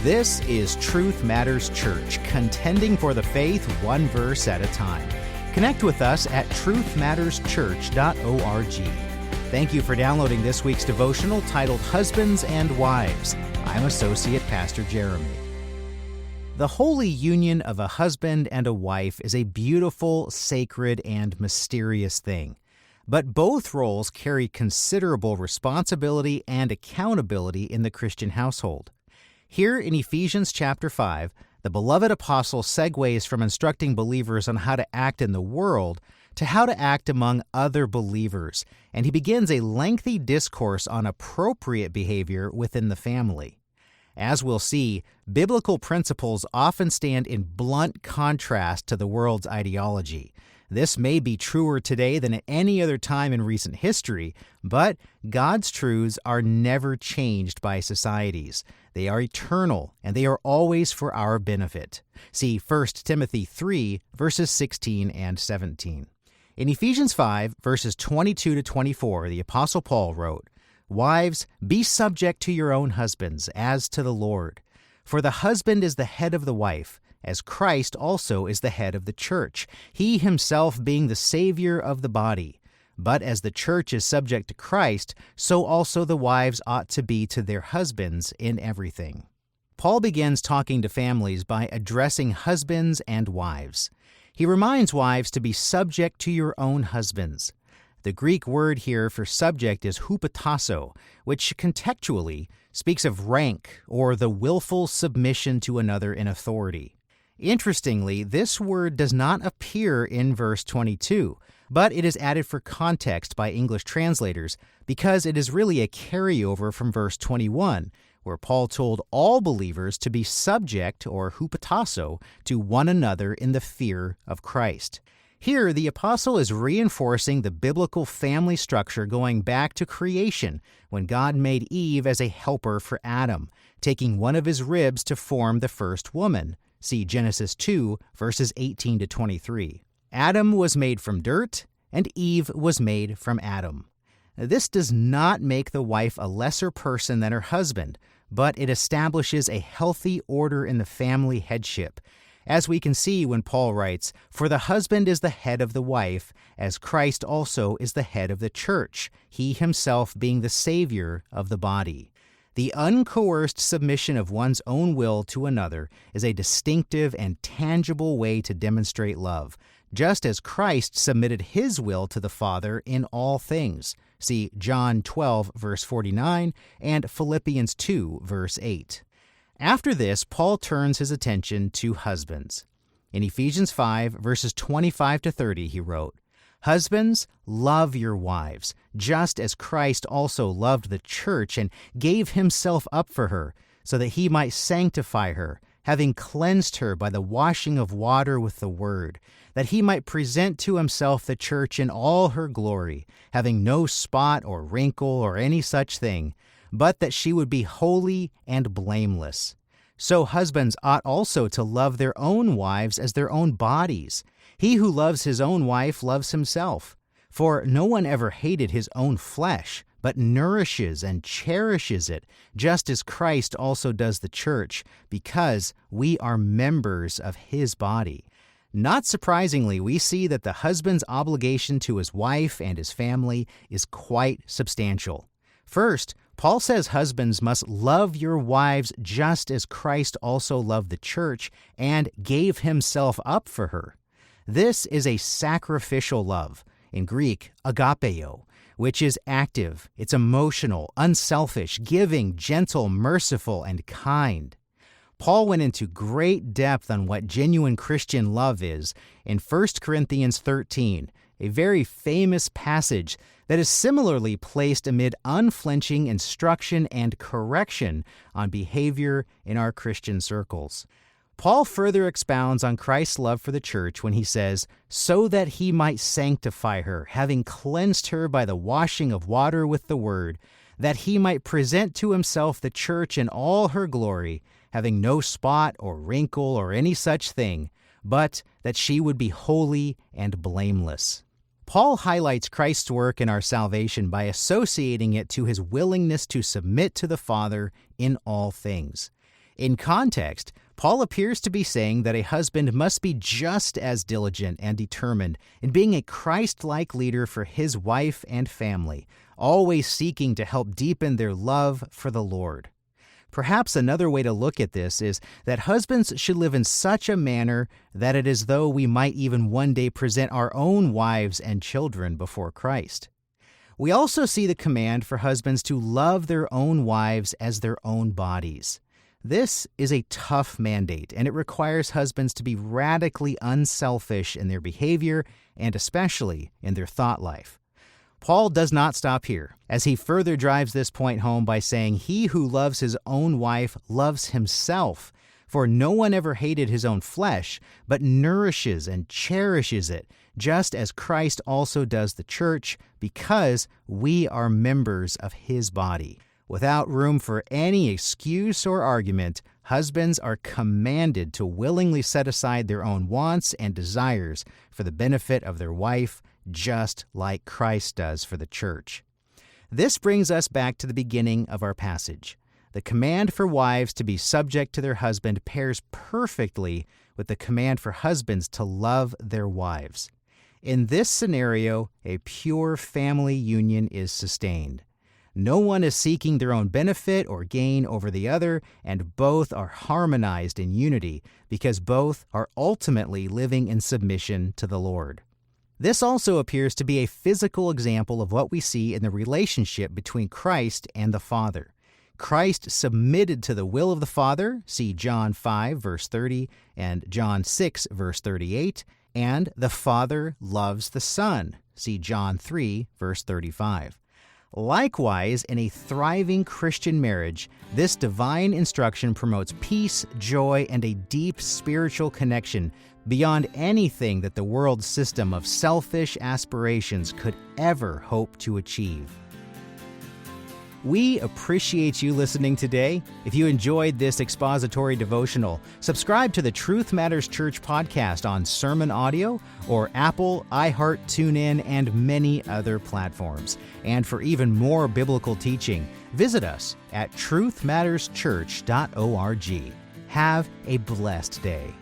This is Truth Matters Church, contending for the faith one verse at a time. Connect with us at truthmatterschurch.org. Thank you for downloading this week's devotional titled Husbands and Wives. I'm Associate Pastor Jeremy. The holy union of a husband and a wife is a beautiful, sacred, and mysterious thing. But both roles carry considerable responsibility and accountability in the Christian household. Here in Ephesians chapter 5, the beloved apostle segues from instructing believers on how to act in the world to how to act among other believers, and he begins a lengthy discourse on appropriate behavior within the family. As we'll see, biblical principles often stand in blunt contrast to the world's ideology. This may be truer today than at any other time in recent history, but God's truths are never changed by societies. They are eternal, and they are always for our benefit. See 1 Timothy 3, verses 16 and 17. In Ephesians 5, verses 22 to 24, the Apostle Paul wrote, "Wives, be subject to your own husbands, as to the Lord. For the husband is the head of the wife, as Christ also is the head of the church, he himself being the Savior of the body. But as the church is subject to Christ, so also the wives ought to be to their husbands in everything." Paul begins talking to families by addressing husbands and wives. He reminds wives to be subject to your own husbands. The Greek word here for subject is hupotasso, which contextually speaks of rank or the willful submission to another in authority. Interestingly, this word does not appear in verse 22, but it is added for context by English translators because it is really a carryover from verse 21, where Paul told all believers to be subject, or hupotasso, to one another in the fear of Christ. Here, the apostle is reinforcing the biblical family structure going back to creation, when God made Eve as a helper for Adam, taking one of his ribs to form the first woman. See Genesis 2, verses 18 to 23. Adam was made from dirt, and Eve was made from Adam. This does not make the wife a lesser person than her husband, but it establishes a healthy order in the family headship, as we can see when Paul writes, "For the husband is the head of the wife, as Christ also is the head of the church, he himself being the Savior of the body." The uncoerced submission of one's own will to another is a distinctive and tangible way to demonstrate love, just as Christ submitted his will to the Father in all things. See John 12, verse 49, and Philippians 2, verse 8. After this, Paul turns his attention to husbands. In Ephesians 5, verses 25 to 30, he wrote, "Husbands, love your wives, just as Christ also loved the church and gave himself up for her, so that he might sanctify her, having cleansed her by the washing of water with the word, that he might present to himself the church in all her glory, having no spot or wrinkle or any such thing, but that she would be holy and blameless. So husbands ought also to love their own wives as their own bodies. He who loves his own wife loves himself. For no one ever hated his own flesh, but nourishes and cherishes it, just as Christ also does the church, because we are members of his body." Not surprisingly, we see that the husband's obligation to his wife and his family is quite substantial. First, Paul says husbands must love your wives just as Christ also loved the church and gave himself up for her. This is a sacrificial love, in Greek, agapeo, which is active, it's emotional, unselfish, giving, gentle, merciful, and kind. Paul went into great depth on what genuine Christian love is in 1 Corinthians 13, a very famous passage that is similarly placed amid unflinching instruction and correction on behavior in our Christian circles. Paul further expounds on Christ's love for the church when he says, "So that he might sanctify her, having cleansed her by the washing of water with the word, that he might present to himself the church in all her glory, having no spot or wrinkle or any such thing, but that she would be holy and blameless." Paul highlights Christ's work in our salvation by associating it to his willingness to submit to the Father in all things. In context, Paul appears to be saying that a husband must be just as diligent and determined in being a Christ-like leader for his wife and family, always seeking to help deepen their love for the Lord. Perhaps another way to look at this is that husbands should live in such a manner that it is though we might even one day present our own wives and children before Christ. We also see the command for husbands to love their own wives as their own bodies. This is a tough mandate, and it requires husbands to be radically unselfish in their behavior and especially in their thought life. Paul does not stop here, as he further drives this point home by saying, "He who loves his own wife loves himself, for no one ever hated his own flesh, but nourishes and cherishes it, just as Christ also does the church, because we are members of his body." Without room for any excuse or argument, husbands are commanded to willingly set aside their own wants and desires for the benefit of their wife, just like Christ does for the church. This brings us back to the beginning of our passage. The command for wives to be subject to their husband pairs perfectly with the command for husbands to love their wives. In this scenario, a pure family union is sustained. No one is seeking their own benefit or gain over the other, and both are harmonized in unity because both are ultimately living in submission to the Lord. This also appears to be a physical example of what we see in the relationship between Christ and the Father. Christ submitted to the will of the Father, see John 5, verse 30, and John 6, verse 38, and the Father loves the Son, see John 3, verse 35. Likewise, in a thriving Christian marriage, this divine instruction promotes peace, joy, and a deep spiritual connection beyond anything that the world's system of selfish aspirations could ever hope to achieve. We appreciate you listening today. If you enjoyed this expository devotional, subscribe to the Truth Matters Church podcast on Sermon Audio or Apple, iHeart, TuneIn, and many other platforms. And for even more biblical teaching, visit us at truthmatterschurch.org. Have a blessed day.